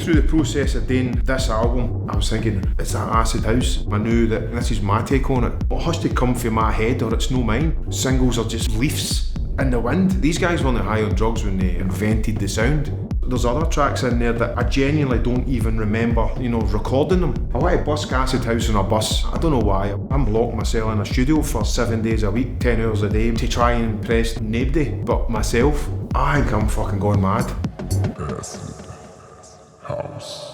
through the process of doing this album, I was thinking, it's that acid house. I knew that this is my take on it. It has to come from my head or it's no mine. Singles are just leaves in the wind. These guys weren't high on drugs when they invented the sound. There's other tracks in there that I genuinely don't even remember, recording them. I want to busk acid house on a bus. I don't know why. I'm locked myself in a studio for 7 days a week, 10 hours a day to try and impress nobody but myself. I think I'm fucking going mad. Acid house.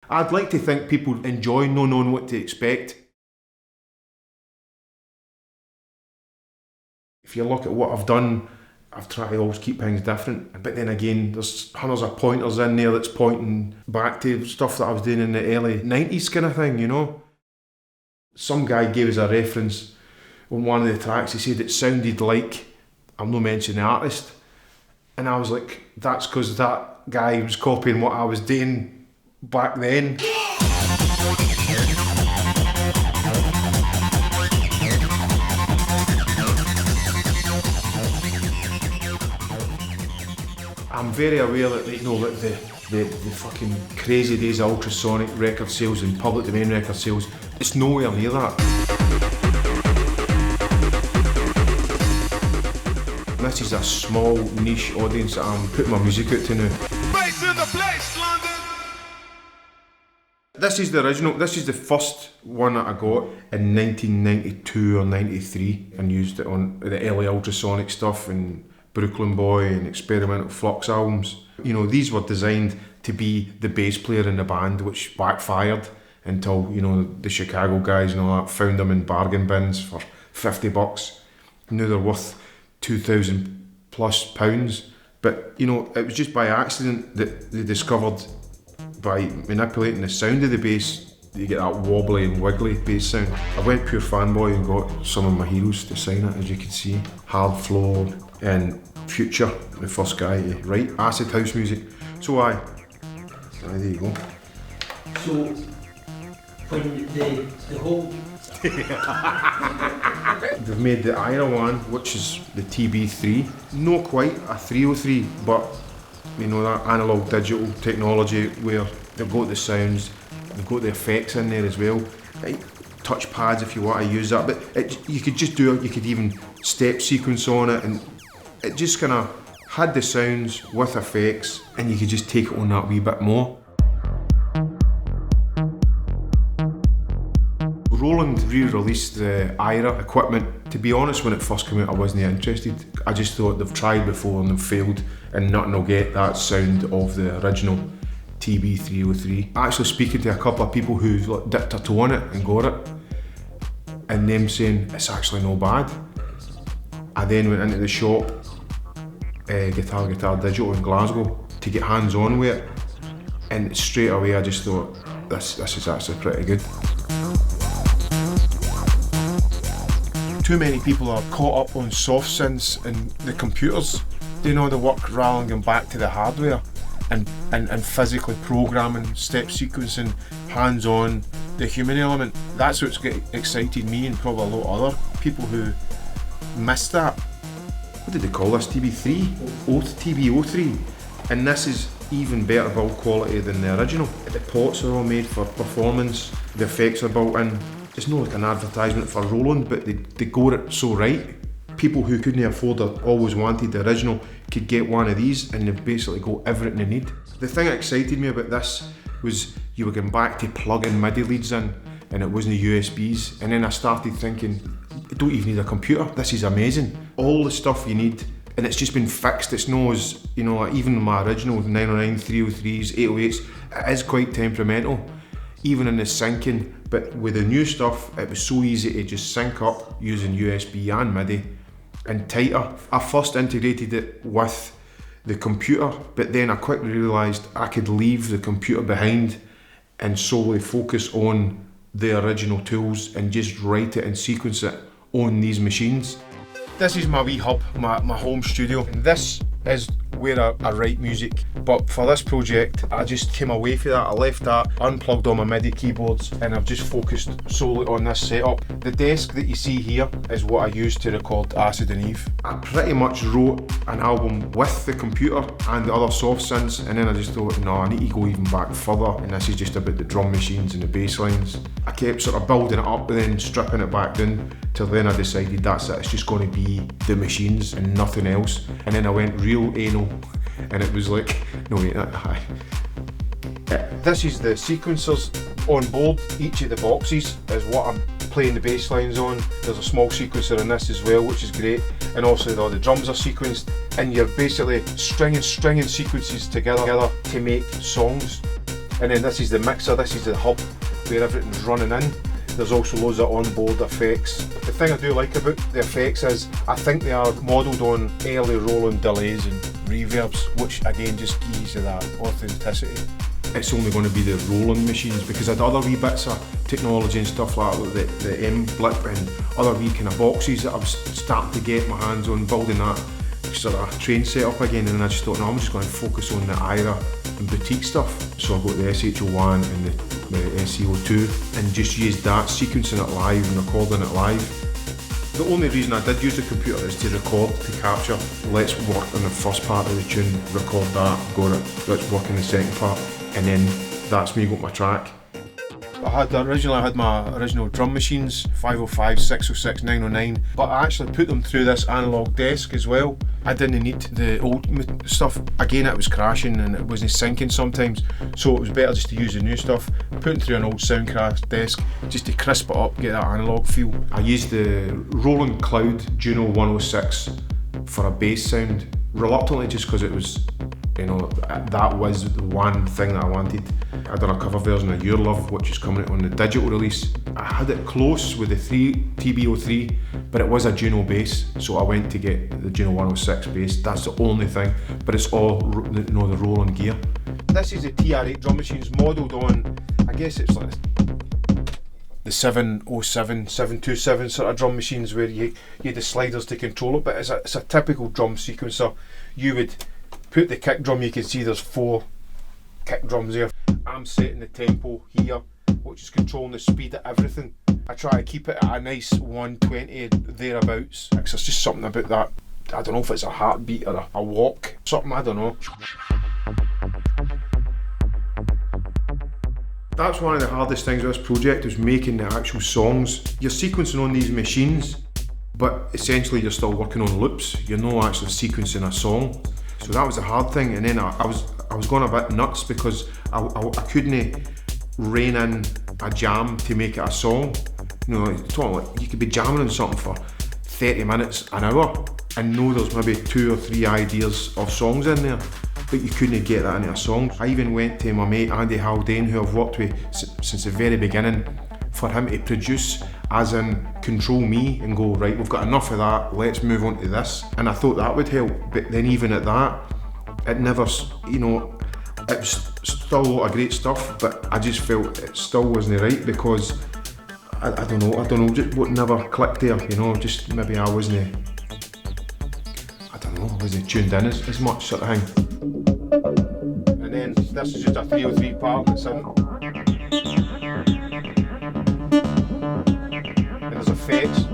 I'd like to think people enjoy not knowing what to expect. If you look at what I've done, I've tried to always keep things different. But then again, there's hundreds of pointers in there that's pointing back to stuff that I was doing in the early 90s kind of thing, Some guy gave us a reference on one of the tracks. He said it sounded like, I'm not mentioning the artist, and I was like, that's because that guy was copying what I was doing back then. I'm very aware that the fucking crazy days of ultrasonic record sales and public domain record sales, it's nowhere near that. This is a small niche audience that I'm putting my music out to now. This is the original, this is the first one that I got in 1992 or 93 and used it on the early ultrasonic stuff and Brooklyn Boy and Experimental Flux albums. These were designed to be the bass player in the band, which backfired until, the Chicago guys and all that found them in bargain bins for $50. Now they're worth £2,000+ But, it was just by accident that they discovered by manipulating the sound of the bass, you get that wobbly and wiggly bass sound. I went pure fanboy and got some of my heroes to sign it, as you can see. Hard Floor and Future, the first guy to write acid house music. So there you go. So, when the whole... They've made the IRA one, which is the TB3. Not quite a 303, but that analog digital technology where they've got the sounds, they've got the effects in there as well. Like touch pads if you want to use that, but you could just do it, you could even step sequence on it, and it just kind of had the sounds with effects, and you could just take it on that wee bit more. Roland re-released the IRA equipment. To be honest, when it first came out, I wasn't interested. I just thought they've tried before and they've failed, and nothing will get that sound of the original TB303. Actually speaking to a couple of people who dipped a toe on it and got it, and them saying it's actually no bad. I then went into the shop, Guitar Digital in Glasgow, to get hands on with it, and straight away I just thought this is actually pretty good. Too many people are caught up on soft synths and the computers doing all the work rather than going back to the hardware and physically programming, step sequencing, hands-on, the human element. That's what's excited me and probably a lot of other people who missed that. What did they call this? TB3? TB03. And this is even better build quality than the original. The pots are all made for performance, the effects are built in. It's not like an advertisement for Roland, but they got it so right. People who couldn't afford it, always wanted the original, could get one of these and they've basically got everything they need. The thing that excited me about this was you were going back to plugging MIDI leads in and it wasn't the USBs, and then I started thinking, you don't even need a computer, this is amazing. All the stuff you need, and it's just been fixed. It's not as, like even my original 909, 303s, 808s, it is quite temperamental, even in the syncing. But with the new stuff, it was so easy to just sync up using USB and MIDI and tighter. I first integrated it with the computer, but then I quickly realised I could leave the computer behind and solely focus on the original tools and just write it and sequence it on these machines. This is my wee hub, my home studio. This is where I write music. But for this project, I just came away from that. I left that, unplugged all my MIDI keyboards, and I've just focused solely on this setup. The desk that you see here is what I used to record Acid and Eve. I pretty much wrote an album with the computer and the other soft synths, and then I just thought, no, I need to go even back further, and this is just about the drum machines and the bass lines. I kept sort of building it up and then stripping it back down, till then I decided that's it, it's just going to be the machines and nothing else. And then I went real anal, and it was like, no wait, this is the sequencers on board. Each of the boxes is what I'm playing the bass lines on. There's a small sequencer in this as well, which is great, and also all the drums are sequenced, and you're basically stringing sequences together to make songs. And then this is the mixer, this is the hub where everything's running in. There's also loads of onboard effects. The thing I do like about the effects is I think they are modelled on early Roland delays and reverbs, which again just gives you that authenticity. It's only going to be the Roland machines, because I had other wee bits of technology and stuff like the M blip and other wee kind of boxes that I was starting to get my hands on, building that sort of train setup again, and then I just thought, no, I'm just going to focus on the IRA and boutique stuff. So I got the SH01 and the SC02 and just used that, sequencing it live and recording it live. The only reason I did use the computer is to record, to capture. Let's work on the first part of the tune, record that, got it, let's work on the second part, and then that's me got my track. I had my original drum machines, 505, 606, 909, but I actually put them through this analog desk as well. I didn't need the old stuff. Again, it was crashing and it wasn't syncing sometimes, so it was better just to use the new stuff. Putting through an old Soundcraft desk just to crisp it up, get that analog feel. I used the Roland Cloud Juno 106 for a bass sound, reluctantly, just because it was, you know, that was the one thing that I wanted. I done a cover version of Your Love, which is coming out on the digital release. I had it close with the TB03, but it was a Juno bass, so I went to get the Juno 106 bass. That's the only thing, but it's all, you know, the Roland gear. This is the TR8 drum machines modelled on, I guess it's like the 707, 727 sort of drum machines where you had the sliders to control it, but it's a typical drum sequencer. You would put the kick drum, you can see there's 4 kick drums there. I'm setting the tempo here, which is controlling the speed of everything. I try to keep it at a nice 120 thereabouts, because there's just something about that. I don't know if it's a heartbeat or a walk, something, I don't know. That's one of the hardest things with this project, is making the actual songs. You're sequencing on these machines, but essentially you're still working on loops. You're not actually sequencing a song. So that was a hard thing, and then I was going a bit nuts because I couldn't rein in a jam to make it a song. You know, like, you could be jamming on something for 30 minutes, an hour, and know there's maybe 2 or 3 ideas of songs in there, but you couldn't get that into a song. I even went to my mate Andy Haldane, who I've worked with since the very beginning, for him to produce, as in control me and go, right, we've got enough of that, let's move on to this. And I thought that would help, but then even at that, it never, you know, it was still a lot of great stuff, but I just felt it still wasn't right, because I don't know, just what never clicked there, you know, just maybe I wasn't tuned in as much, sort of thing. And then this is just a 303 part that's in. And there's effects.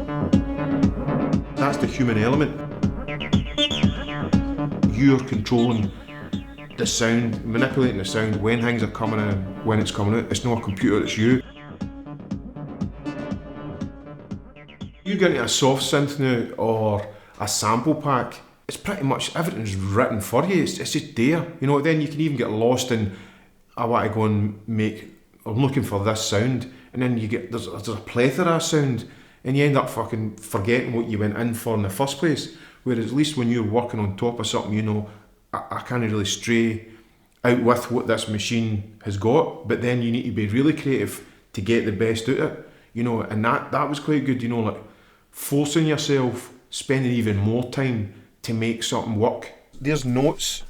That's the human element. You're controlling the sound, manipulating the sound, when things are coming in, when it's coming out. It's not a computer, it's you. You get into a soft synth now, or a sample pack, it's pretty much everything's written for you, it's just there. You know, then you can even get lost in, I want to go and I'm looking for this sound, and then you get, there's a plethora of sound, and you end up fucking forgetting what you went in for in the first place. Whereas at least when you're working on top of something, you know, I can't really stray out with what this machine has got, but then you need to be really creative to get the best out of it, you know, and that was quite good, you know, like forcing yourself, spending even more time to make something work. There's notes,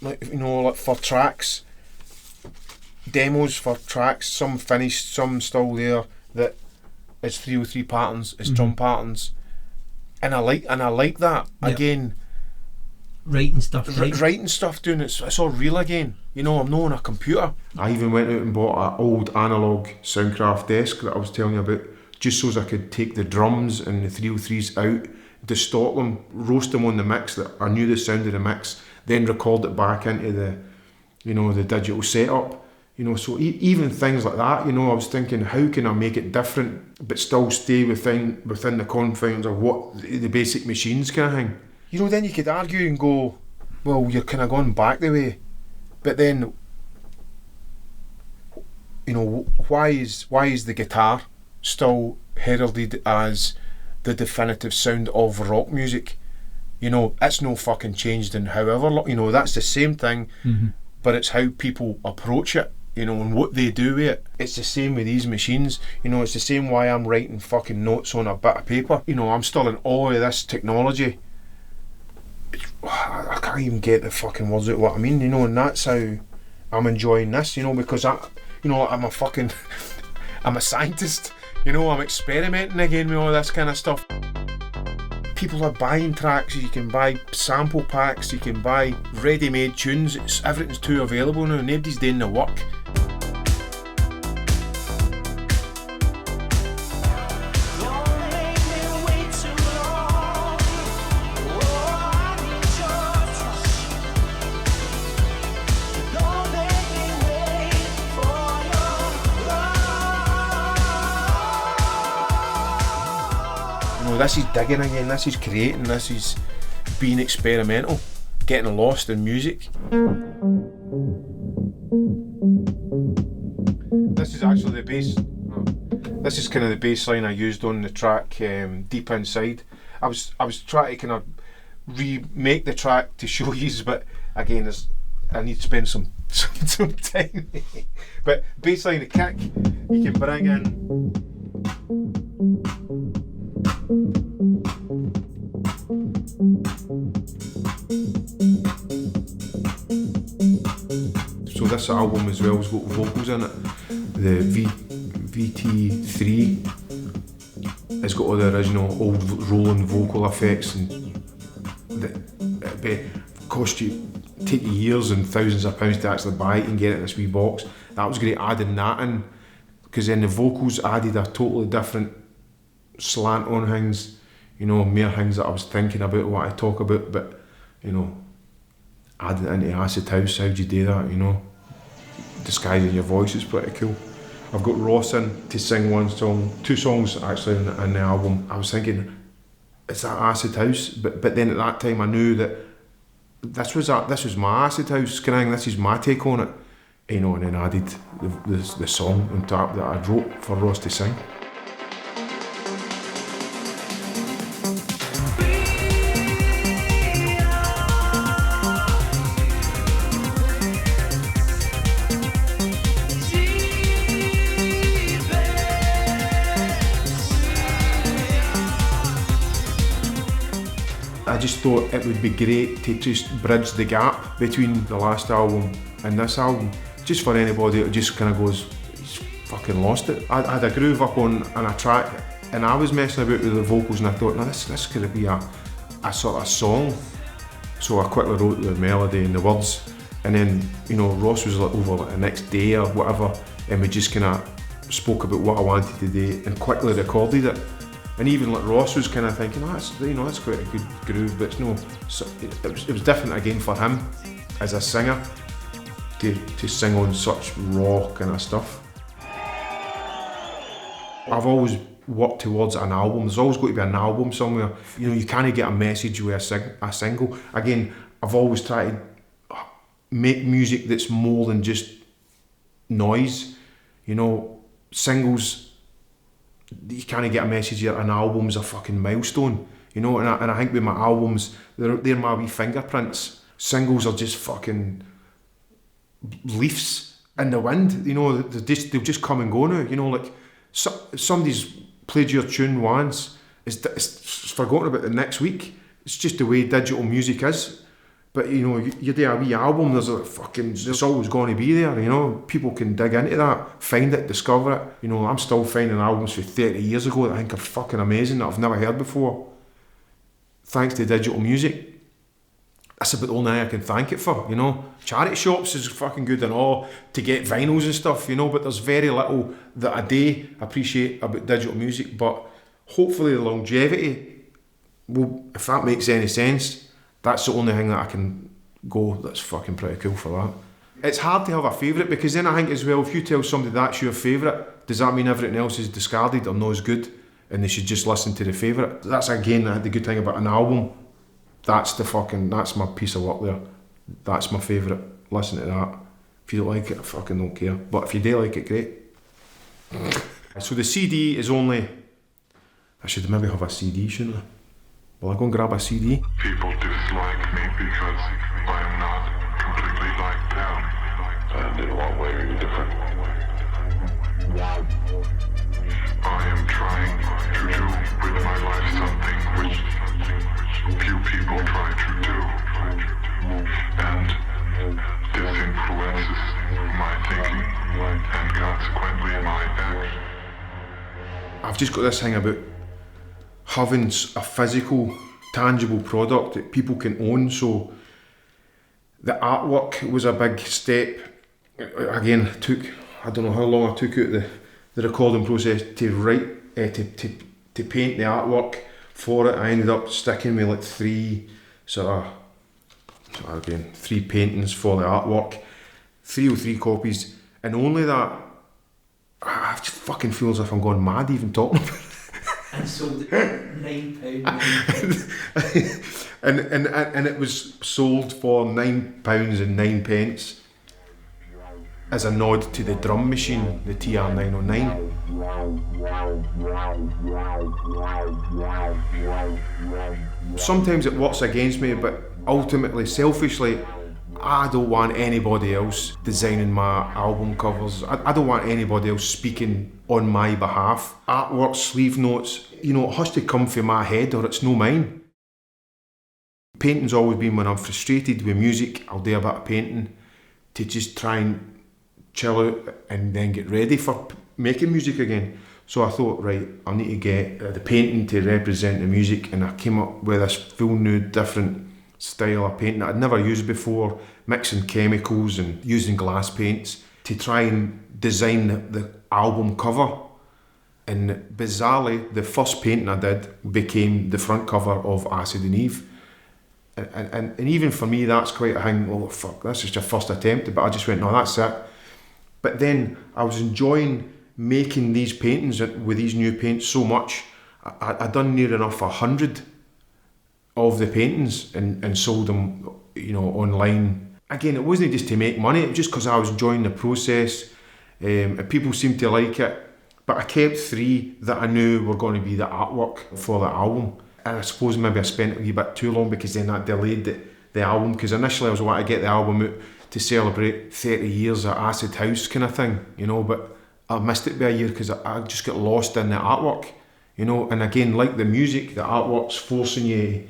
like, you know, like for tracks, demos for tracks, some finished, some still there, that it's 303 patterns, it's drum patterns, and I like that. Yeah. Again, writing stuff down. Writing stuff down, it's all real again. You know, I'm not on a computer. I even went out and bought an old analogue Soundcraft desk that I was telling you about, just so as I could take the drums and the 303s out, distort them, roast them on the mix, that I knew the sound of the mix, then record it back into the, you know, the digital setup. You know, so even things like that, you know, I was thinking, how can I make it different but still stay within the confines of what the basic machines kind of thing. You know, then you could argue and go, well, you're kind of going back the way, but then, you know, why is the guitar still heralded as the definitive sound of rock music? You know, it's no fucking changed in however long, you know, that's the same thing, but it's how people approach it, you know, and what they do with it. It's the same with these machines, you know, it's the same why I'm writing fucking notes on a bit of paper. You know, I'm still in awe of this technology. I can't even get the fucking words out what I mean, you know, and that's how I'm enjoying this, you know, because I'm a fucking, I'm a scientist, you know, I'm experimenting again with all this kind of stuff. People are buying tracks, you can buy sample packs, you can buy ready-made tunes, everything's too available now, nobody's doing the work. This is digging again, this is creating, this is being experimental, getting lost in music. This is actually the bass, this is kind of the bass line I used on the track Deep Inside. I was trying to kind of remake the track to show you, but again I need to spend some time. But bass line, the kick, you can bring in. So this album as well has got vocals in it. The VT3 has got all the original old rolling vocal effects, and it'd cost you, take you years and thousands of pounds to actually buy it and get it in this wee box. That was great adding that in, because then the vocals added a totally different slant on things, you know, mere things that I was thinking about what I talk about, but you know, adding it into acid house, how'd you do that, you know? Disguising your voice is pretty cool. I've got Ross in to sing one song, two songs actually in the album. I was thinking, is that acid house? But then at that time I knew that this was my acid house kind of thing, this is my take on it, you know, and then added the song on top that I wrote for Ross to sing. I just thought it would be great to just bridge the gap between the last album and this album, just for anybody that just kind of goes, he's fucking lost it. I had a groove up on a track and I was messing about with the vocals and I thought, no, this could be a sort of song. So I quickly wrote the melody and the words, and then, you know, Ross was like over like the next day or whatever, and we just kind of spoke about what I wanted to do and quickly recorded it. And even like Ross was kind of thinking, oh, that's quite a good groove, but it's no. So it was different again for him as a singer to sing on such raw kind of stuff. I've always worked towards an album. There's always got to be an album somewhere. You know, you can't get a message with a single. Again, I've always tried to make music that's more than just noise. You know, singles, you can't get a message here. An album's a fucking milestone, you know. And I think with my albums, they're my wee fingerprints. Singles are just fucking leaves in the wind, you know. They'll just come and go now, you know. Like somebody's played your tune once, it's forgotten about the next week. It's just the way digital music is. But you know, you do a wee album, there's always going to be there, you know. People can dig into that, find it, discover it. You know, I'm still finding albums from 30 years ago that I think are fucking amazing, that I've never heard before. Thanks to digital music. That's about the only thing I can thank it for, you know. Charity shops is fucking good and all to get vinyls and stuff, you know, but there's very little that I do appreciate about digital music, but hopefully the longevity, well, if that makes any sense, that's the only thing that I can go, that's fucking pretty cool for that. It's hard to have a favourite because then I think as well, if you tell somebody that's your favourite, does that mean everything else is discarded or not as good and they should just listen to the favourite? That's again the good thing about an album. That's my piece of work there. That's my favourite. Listen to that. If you don't like it, I fucking don't care. But if you do like it, great. So the CD is only... I should maybe have a CD, shouldn't I? Will I go and grab a CD? People dislike me because I am not completely like them. And in what way are you different? I am trying to do with my life something which few people try to do. And this influences my thinking and consequently my action. I've just got this thing about having a physical, tangible product that people can own. So the artwork was a big step. Again, I don't know how long I took out the recording process to write, to paint the artwork for it. I ended up sticking with like three paintings for the artwork, 303 copies, and only that, I just fucking feel as if I'm going mad even talking about it. And sold it for £9. and it was sold for £9.09 as a nod to the drum machine, the TR-909. Sometimes it works against me, but ultimately, selfishly, I don't want anybody else designing my album covers. I don't want anybody else speaking on my behalf. Artwork, sleeve notes, you know, it has to come from my head or it's no mine. Painting's always been when I'm frustrated with music, I'll do a bit of painting to just try and chill out and then get ready for making music again. So I thought, right, I need to get the painting to represent the music, and I came up with this full new different style of painting that I'd never used before, mixing chemicals and using glass paints to try and design the album cover. And bizarrely, the first painting I did became the front cover of Acid and Eve. And even for me, that's quite a thing. Oh fuck, that's just your first attempt. But I just went, no, that's it. But then I was enjoying making these paintings with these new paints so much. I'd done near enough 100 of the paintings and sold them, you know, online. Again, it wasn't just to make money, it was just because I was enjoying the process, and people seemed to like it. But I kept 3 that I knew were going to be the artwork for the album. And I suppose maybe I spent a wee bit too long because then that delayed the album, because initially I was wanting to get the album out to celebrate 30 years of Acid House kind of thing, you know, but I missed it by a year because I just got lost in the artwork, you know. And again, like the music, the artwork's forcing you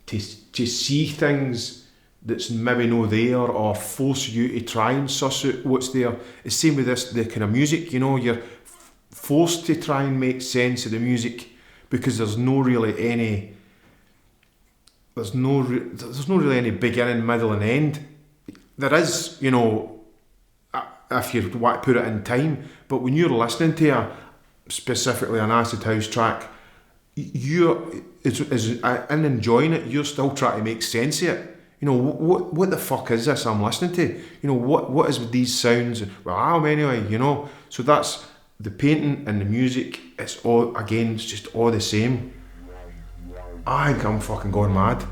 to see things that's maybe no there, or force you to try and suss out what's there. It's the same with the kind of music, you know, you're forced to try and make sense of the music because there's no really any beginning, middle and end. There is, you know, if you want to put it in time, but when you're listening to specifically an Acid House track, in enjoying it, you're still trying to make sense of it. You know, what the fuck is this I'm listening to? You know, what is with these sounds? Well, anyway, you know, so that's the painting and the music. It's all, again, it's just all the same. I think I'm fucking going mad.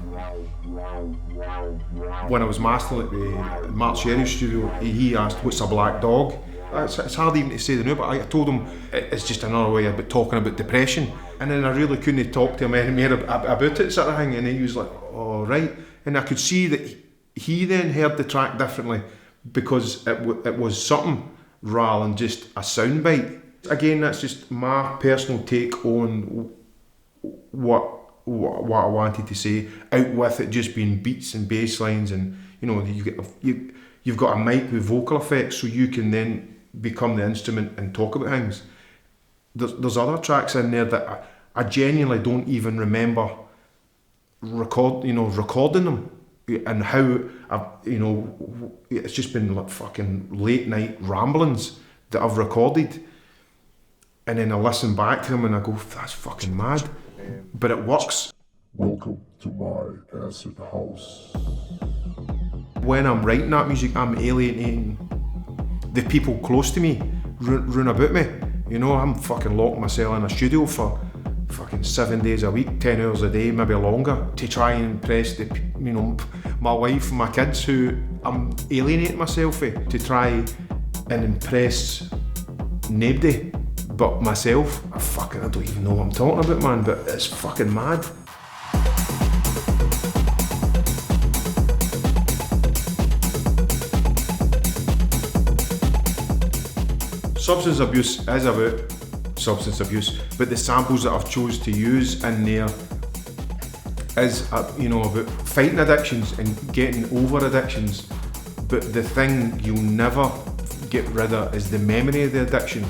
When I was mastering at the Mark Sherry studio, he asked, what's a black dog? It's hard even to say the name, but I told him it's just another way of talking about depression. And then I really couldn't talk to him any more about it, sort of thing. And he was like, oh, right. And I could see that he then heard the track differently because it was something rather than just a soundbite. Again, that's just my personal take on what I wanted to say, out with it just being beats and bass lines, and you know, you've got a mic with vocal effects, so you can then become the instrument and talk about things. There's other tracks in there that I genuinely don't even remember recording them. and how it's just been like fucking late night ramblings that I've recorded, and then I listen back to them and I go, that's fucking mad, but it works. Welcome to my acid house. When I'm writing that music, I'm alienating the people close to me, round about me. I'm fucking locking myself in a studio for fucking 7 days a week, 10 hours a day, maybe longer, to try and impress my wife and my kids, who I'm alienating myself with, to try and impress nobody but myself. I don't even know what I'm talking about, man, but it's fucking mad. Substance abuse is about substance abuse, but the samples that I've chose to use in there is about fighting addictions and getting over addictions. But the thing you'll never get rid of is the memory of the addiction.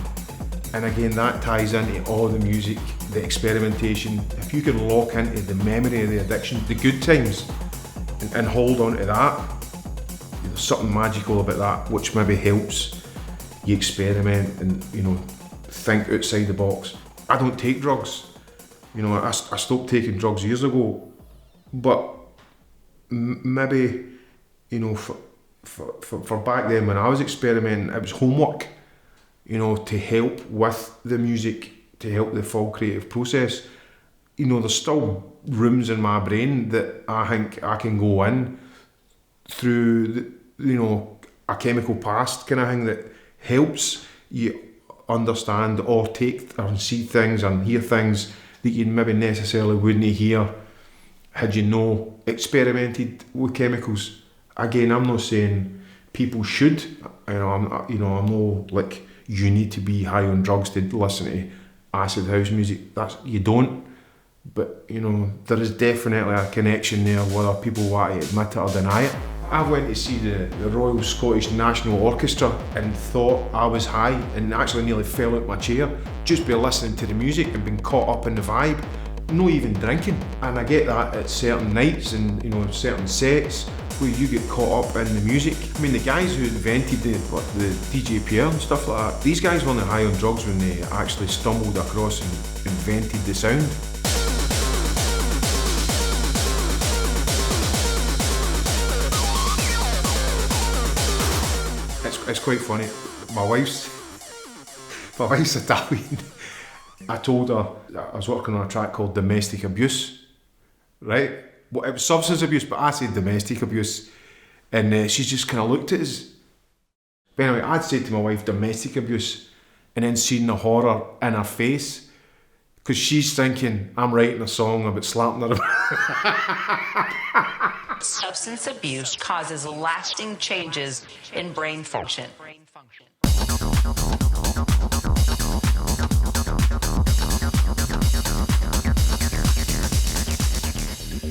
And again, that ties into all the music, the experimentation. If you can lock into the memory of the addiction, the good times, and hold on to that, there's something magical about that, which maybe helps you experiment and think outside the box. I don't take drugs. I stopped taking drugs years ago, but maybe for back then when I was experimenting, it was homework, to help with the music, to help the full creative process. There's still rooms in my brain that I think I can go in through a chemical past kind of thing that helps you understand or take and see things and hear things that you maybe necessarily wouldn't hear had you experimented with chemicals. Again, I'm not saying people should. I'm no like you need to be high on drugs to listen to acid house music. You don't. But there is definitely a connection there, whether people want to admit it or deny it. I went to see the Royal Scottish National Orchestra and thought I was high, and actually nearly fell out my chair just by listening to the music and being caught up in the vibe, not even drinking. And I get that at certain nights and certain sets where you get caught up in the music. I mean, the guys who invented the DJ Pierre and stuff like that, these guys weren't high on drugs when they actually stumbled across and invented the sound. It's quite funny. My wife's Italian. I told her I was working on a track called Domestic Abuse, right? Well, it was substance abuse, but I said domestic abuse, and she just kind of looked at us. But anyway, I'd said to my wife domestic abuse, and then seen the horror in her face, because she's thinking I'm writing a song about slapping her. Substance abuse causes lasting changes in brain function.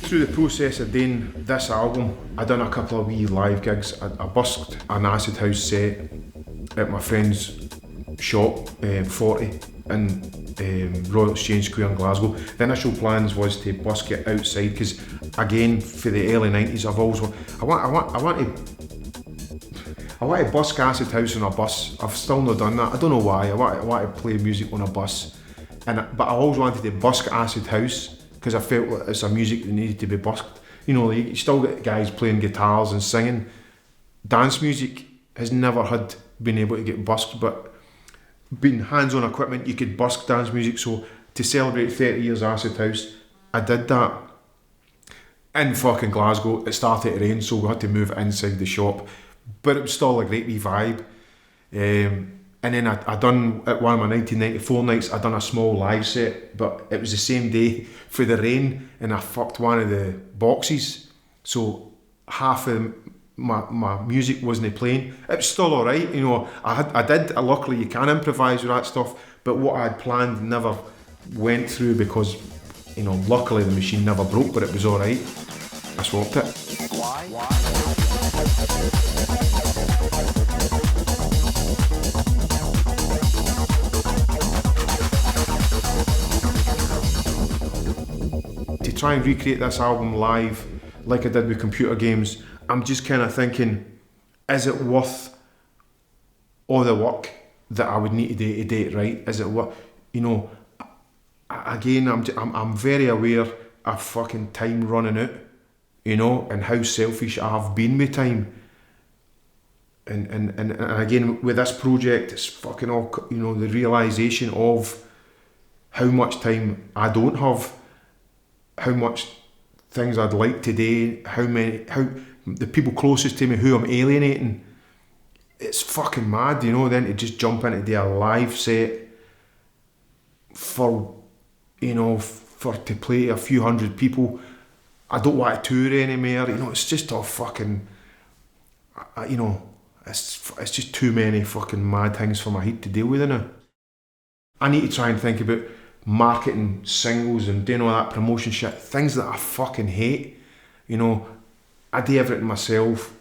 Through the process of doing this album, I done a couple of wee live gigs. I busked an acid house set at my friend's shop, 40, in Royal Exchange Square in Glasgow. The initial plans was to busk it outside, because again, for the early 90s, I've always I want to busk acid house on a bus. I've still not done that. I don't know why. I want to play music on a bus, but I always wanted to busk acid house because I felt like it's a music that needed to be busked. You still get guys playing guitars and singing. Dance music has never been able to get busked, but being hands-on equipment, you could busk dance music. So to celebrate 30 years acid house, I did that. In fucking Glasgow, it started to rain, so we had to move inside the shop, but it was still a great wee vibe. And then I done, at one of my 1994 nights, I done a small live set, but it was the same day for the rain, and I fucked one of the boxes, so half of my music wasn't playing. It was still alright, luckily you can improvise with that stuff, but what I had planned never went through because, luckily the machine never broke, but it was alright. I swapped it. Why? To try and recreate this album live, like I did with computer games, I'm just kind of thinking, is it worth all the work that I would need to do to do it right? Is it what, again, I'm very aware of fucking time running out, and how selfish I have been with time. And again, with this project, it's fucking all, the realisation of how much time I don't have, how much things I'd like to do, how the people closest to me who I'm alienating. It's fucking mad, then to just jump into do a live set for to play a few hundred people. I don't want to tour anymore, it's just all fucking, it's just too many fucking mad things for my head to deal with now. I need to try and think about marketing singles and doing all that promotion shit, things that I fucking hate. I do everything myself.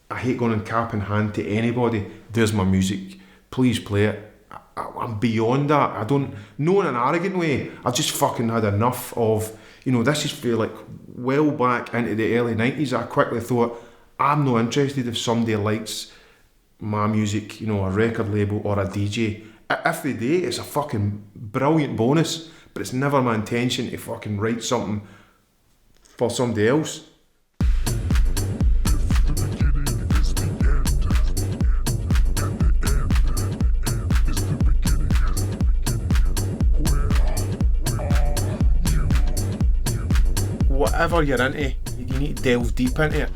I hate going in cap in hand to anybody. There's my music, please play it. I'm beyond that. I don't, not in an arrogant way, I've just fucking had enough of, this is feel like well back into the early 90s. I quickly thought, I'm not interested if somebody likes my music, a record label or a DJ. If they do, it's a fucking brilliant bonus, but it's never my intention to fucking write something for somebody else. Whatever you're into, you need to delve deep into it.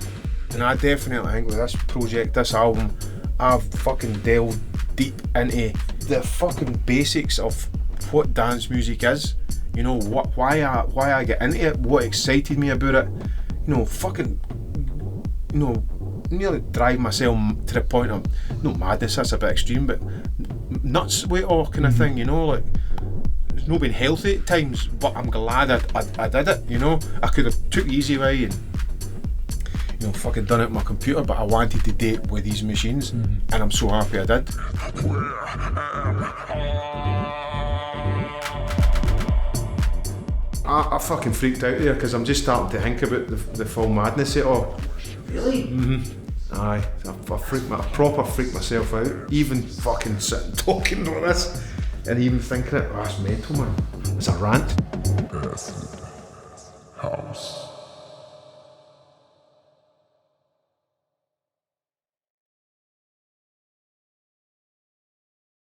And I definitely think with this project, this album, I've fucking delved deep into the fucking basics of what dance music is. Why I get into it, what excited me about it. Nearly drive myself to the point of, no madness, that's a bit extreme, but nuts with it all kind of thing, like, it's not been healthy at times, but I'm glad I did it, I could have took the easy way and fucking done it on my computer, but I wanted to do it with these machines, and I'm so happy I did. I fucking freaked out there because I'm just starting to think about the full madness of it all. Really? Aye, I proper freaked myself out, even fucking sitting talking like this, and even thinking it, that's mental, man. It's a rant. House.